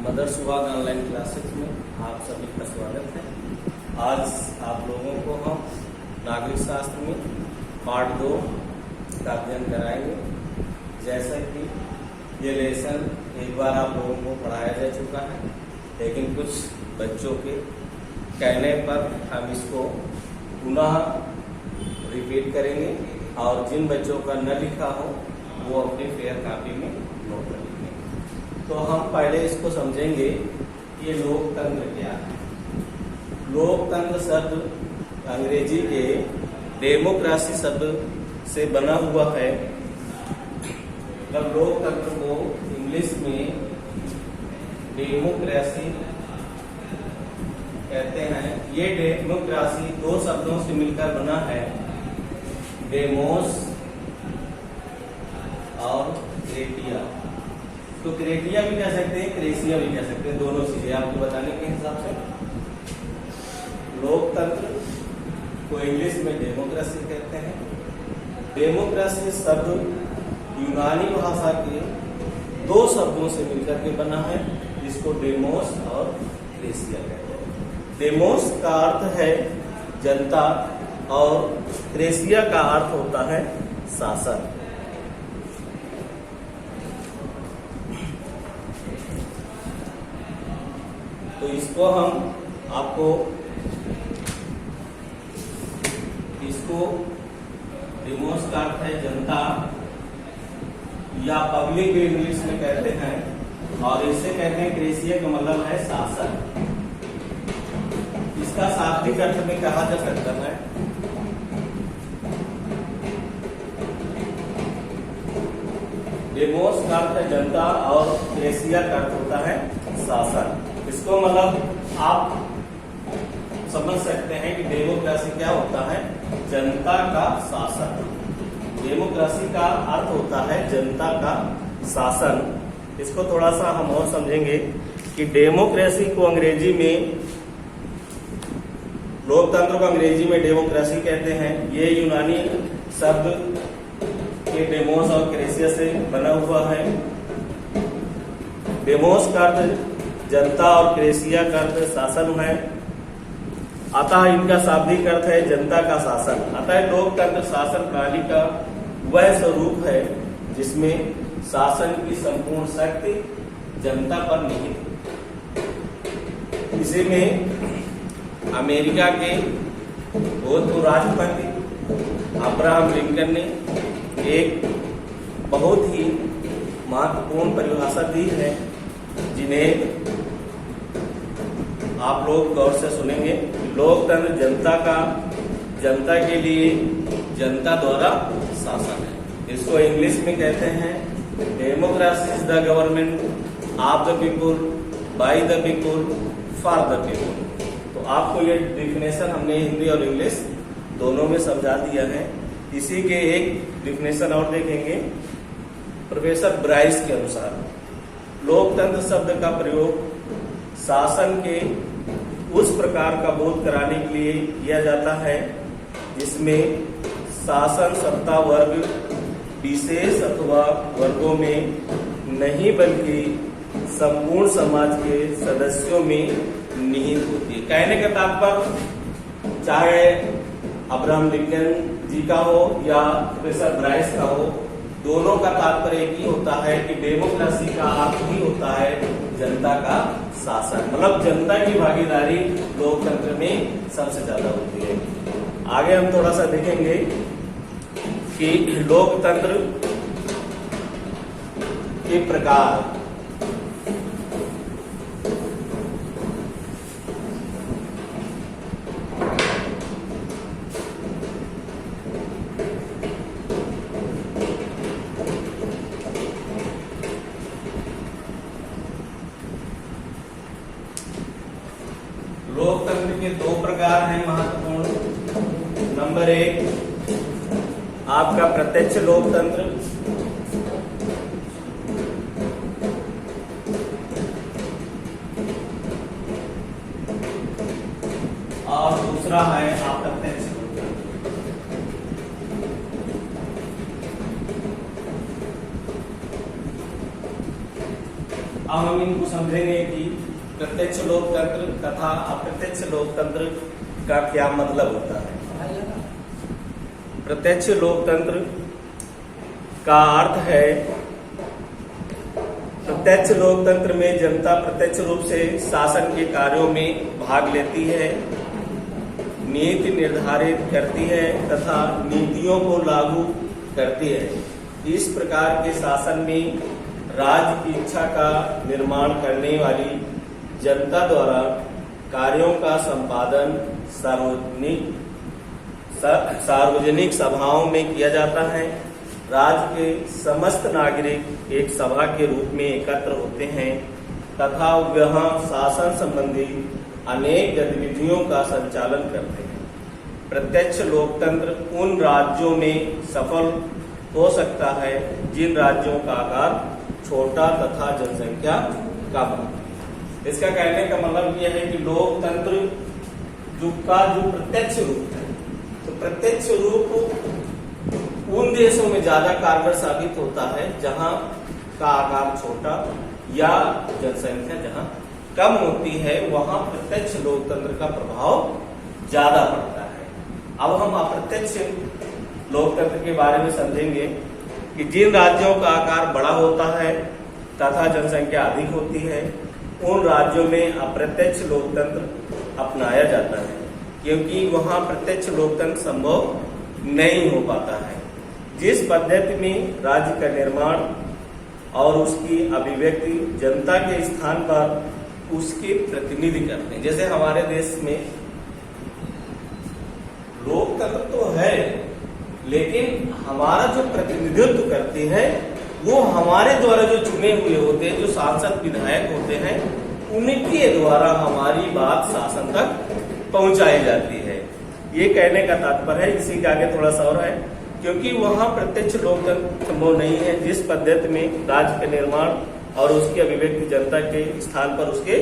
Mother सुहाग online classes में आप सभी का स्वागत है। आज आप लोगों को हम नागरिक शास्त्र में पार्ट 2 का अध्ययन कराएंगे। जैसा कि ये लेसन एक बार आप लोगों को पढ़ाया जा चुका है, लेकिन कुछ बच्चों के कहने पर हम इसको पुनः रिपीट करेंगे और जिन बच्चों का न लिखा हो वो अपनी फेयर कॉपी में नोट कर लेंगे। तो हम पहले इसको समझेंगे कि ये लोकतंत्र क्या है। लोकतंत्र शब्द अंग्रेजी के डेमोक्रेसी शब्द से बना हुआ है। जब लोकतंत्र को इंग्लिश में डेमोक्रेसी कहते हैं, ये डेमोक्रेसी दो शब्दों से मिलकर बना है, डेमोस और क्रेटिया। तो क्रेटिया भी कह सकते हैं, क्रेसिया भी कह सकते हैं, दोनों चीजें आपको बताने के हिसाब से। लोकतंत्र को इंग्लिश में डेमोक्रेसी कहते हैं। डेमोक्रेसी शब्द यूनानी भाषा के दो शब्दों से मिलकर के बना है, जिसको डेमोस और क्रेसिया कहते हैं। डेमोस का अर्थ है जनता और क्रेसिया का अर्थ होता है शासन। तो इसको हम आपको डेमोस का अर्थ है जनता या पब्लिक इंग्लिश में कहते हैं, और इसे कहते हैं क्रेसिया का मतलब है शासन। इसका शाब्दिक अर्थ में कहा जा सकता है डेमोस का अर्थ है जनता और क्रेसिया का अर्थ होता है शासन। इसको मतलब आप समझ सकते हैं कि डेमोक्रेसी क्या होता है, जनता का शासन। डेमोक्रेसी का अर्थ होता है जनता का शासन। इसको थोड़ा सा हम और समझेंगे कि डेमोक्रेसी को अंग्रेजी में, लोकतंत्र को अंग्रेजी में डेमोक्रेसी कहते हैं। ये यूनानी शब्द के डेमोस और क्रेसिया से बना हुआ है। डेमोस का अर्थ जनता और क्रेसिया का अर्थ शासन है। अतः इनका शाब्दिक अर्थ है जनता का शासन। अतः लोकतंत्र शासन प्रणाली का वह स्वरूप है जिसमें शासन की संपूर्ण शक्ति जनता पर निहित है। इसी में अमेरिका के भूतपूर्व राष्ट्रपति अब्राहम लिंकन ने एक बहुत ही महत्वपूर्ण परिभाषा दी है, जिन्हें आप लोग गौर से सुनेंगे। लोकतंत्र जनता के लिए जनता द्वारा शासन है। इसको इंग्लिश में कहते हैं democracy is the government of the people by the people for the people. तो आपको ये डिफिनेशन हमने हिंदी और इंग्लिश दोनों में समझा दिया है। इसी के एक डिफिनेशन और देखेंगे प्रोफेसर ब्राइस के अनुसार। लोकतंत्र शब्द का प्रयोग शासन के उस प्रकार का बोध कराने के लिए किया जाता है जिसमें शासन सत्ता वर्ग विशेष अथवा वर्गों में नहीं बल्कि संपूर्ण समाज के सदस्यों में निहित होती है। कहने का तात्पर्य चाहे अब्राहम लिंकन जी का हो या प्रोफेसर ब्राइस का हो, दोनों का तात्पर्य एक ही होता है कि डेमोक्रेसी का अर्थ ही होता है जनता का शासन। मतलब जनता की भागीदारी लोकतंत्र में सबसे ज्यादा होती है। आगे हम थोड़ा सा देखेंगे कि लोकतंत्र के प्रकार। लोकतंत्र के दो प्रकार हैं महत्वपूर्ण। नंबर 1 आपका प्रत्यक्ष लोकतंत्र, और दूसरा है अप्रत्यक्ष लोकतंत्र। अब हम इनको समझेंगे कि प्रत्यक्ष लोकतंत्र तथा अप्रत्यक्ष लोकतंत्र का क्या मतलब होता है। प्रत्यक्ष लोकतंत्र का अर्थ है, प्रत्यक्ष लोकतंत्र में जनता प्रत्यक्ष रूप से शासन के कार्यों में भाग लेती है, नीति निर्धारित करती है तथा नीतियों को लागू करती है। इस प्रकार के शासन में राज्य की इच्छा का निर्माण करने वाली जनता द्वारा कार्यों का संपादन सार्वजनिक सभाओं में किया जाता है। राज्य के समस्त नागरिक एक सभा के रूप में एकत्र होते हैं तथा वहाँ शासन संबंधी अनेक गतिविधियों का संचालन करते हैं। प्रत्यक्ष लोकतंत्र उन राज्यों में सफल हो सकता है जिन राज्यों का आकार छोटा तथा जनसंख्या कम होती है। इसका कहने का मतलब यह है कि लोकतंत्र का जो प्रत्यक्ष रूप है, तो प्रत्यक्ष रूप उन देशों में ज्यादा कारगर साबित होता है जहां का आकार छोटा या जनसंख्या जहां कम होती है, वहां प्रत्यक्ष लोकतंत्र का प्रभाव ज्यादा पड़ता है। अब हम अप्रत्यक्ष लोकतंत्र के बारे में समझेंगे कि जिन राज्यों का आकार बड़ा होता है तथा जनसंख्या अधिक होती है, उन राज्यों में अप्रत्यक्ष लोकतंत्र अपनाया जाता है, क्योंकि वहां प्रत्यक्ष लोकतंत्र संभव नहीं हो पाता है। जिस पद्धति में राज्य का निर्माण और उसकी अभिव्यक्ति जनता के स्थान पर उसके प्रतिनिधि करते हैं। जैसे हमारे देश में लोकतंत्र तो है, लेकिन हमारा जो प्रतिनिधित्व करते हैं वो हमारे द्वारा जो चुने हुए होते हैं, जो सांसद विधायक होते हैं, उनके द्वारा हमारी बात शासन तक पहुंचाई जाती है। ये कहने का तात्पर्य है। इसी के आगे थोड़ा सा और है, क्योंकि वहां प्रत्यक्ष लोकतंत्र संभव नहीं है। जिस पद्धति में राज्य के निर्माण और उसकी अभिव्यक्ति जनता के स्थान पर उसके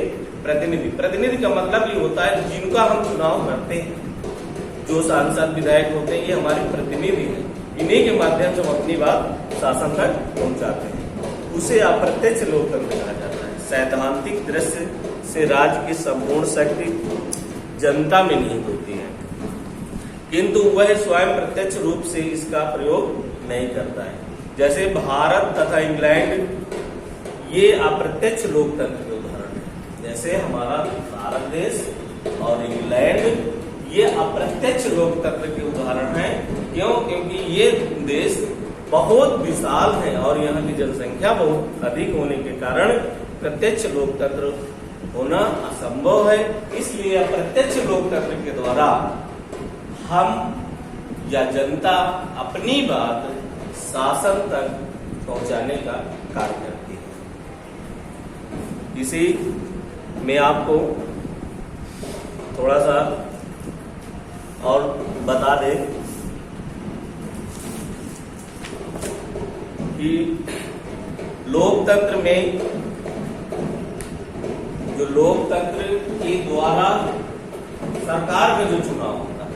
प्रतिनिधि का मतलब ये होता है जिनका हम चुनाव करते हैं, जो सांसद विधायक होते हैं, ये हमारे प्रतिनिधि हैं। इन्हीं के माध्यम से हम अपनी बात शासन तक पहुंचाते हैं। उसे अप्रत्यक्ष लोकतंत्र कहा जाता है। सैद्धांतिक दृष्टि से राज्य की संपूर्ण शक्ति जनता में निहित होती है, किंतु वह स्वयं प्रत्यक्ष रूप से इसका प्रयोग नहीं करता है। जैसे भारत तथा इंग्लैंड ये अप्रत्यक्ष लोकतंत्र के उदाहरण है। जैसे हमारा भारत देश और इंग्लैंड ये अप्रत्यक्ष लोकतंत्र के उदाहरण है। क्यों? क्योंकि ये देश बहुत विशाल है और यहाँ की जनसंख्या बहुत अधिक होने के कारण प्रत्यक्ष लोकतंत्र होना असंभव है। इसलिए अप्रत्यक्ष लोकतंत्र के द्वारा हम या जनता अपनी बात शासन तक पहुंचाने का कार्य करती है। इसी में आपको थोड़ा सा और बता दें कि लोकतंत्र में जो लोकतंत्र के द्वारा सरकार का जो चुनाव होता है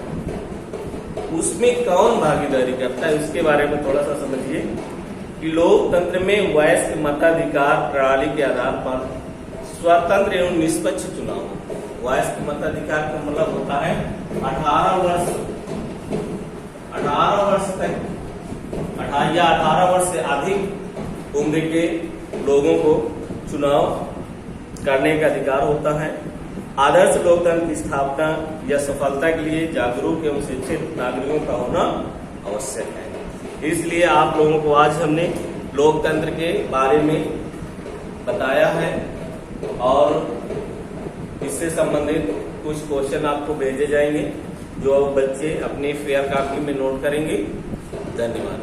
उसमें कौन भागीदारी करता है, उसके बारे में थोड़ा सा समझिए कि लोकतंत्र में वयस्क मताधिकार प्रणाली के आधार पर स्वतंत्र एवं निष्पक्ष चुनाव। वयस्क मताधिकार का मतलब होता है 18 वर्ष तक या 18 वर्ष से अधिक उम्र के लोगों को चुनाव करने का अधिकार होता है। आदर्श लोकतंत्र की स्थापना या सफलता के लिए जागरूक एवं शिक्षित नागरिकों का होना आवश्यक है। इसलिए आप लोगों को आज हमने लोकतंत्र के बारे में बताया है और इससे संबंधित कुछ क्वेश्चन आपको भेजे जाएंगे जो बच्चे अपनी फेयर कॉपी में नोट करेंगे। धन्यवाद।